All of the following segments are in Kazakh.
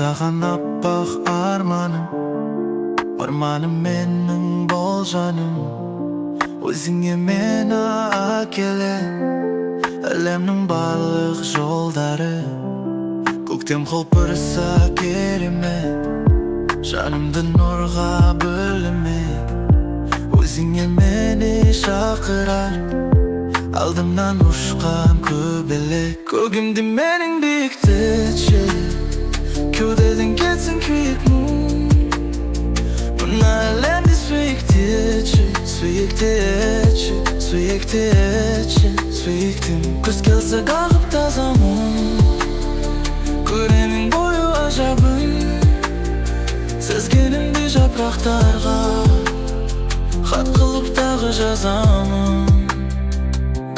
саған аппақ арманым, арманым менің болжаным. Өзіңе мені әкеле, әлемнің барлық жолдары. Көктем құлпырса керемет, жанымды нұрға бөліме. Өзіңе мені шақырар, алдымнан ұшқан көбелек. Көгімді менің биіктетші, кеудеден кетсін күйік мұң. Мына әлемді сүйікті етші, сүйікті етші, сүйікті етші, сүйіктім. Күз келсе қағып таза мұң, көремін бойы ажабын. Сезгенімді жапырақтарға хат қылып тағы жазамын.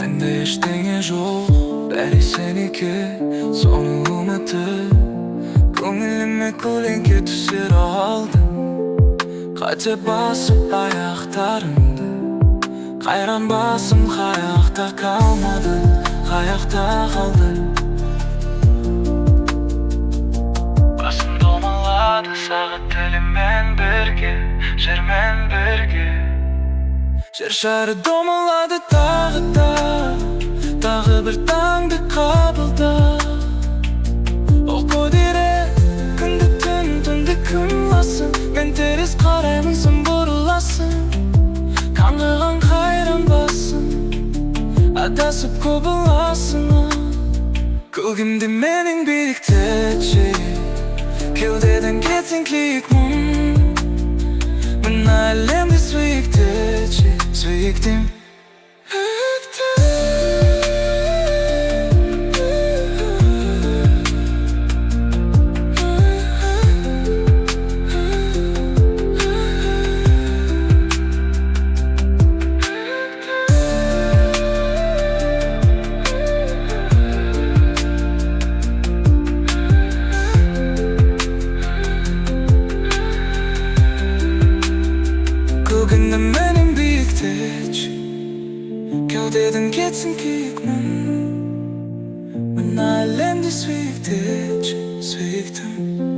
Менде ештеңе жоқ, бәрі сенікі, соны ұмытып көңіліме көлеңке түсер алдым. Қате басып аяқтарымды, қайран басым қаяқта қалмады, қаяқта қалды. Басым домалады сағат тілімен бірге, жермен бірге. Жер шары домалады тағы да, тағы бір таңды қабылда. Оқ көтере күнді түн, түнді күн ласын. Мен теріс қараймын, сен бұрыласың. Қаңғыған қайран басын, адасып көп боласың. Көгімді менің биіктетші, кеудеден кетсін күйік мұң. Мына әлемді сүйікті етші, сүйіктім. Көгімді менің биіктетші, кеудеден кетсін күйік мұң. Мына әлемді сүйікті етші, сүйіктім.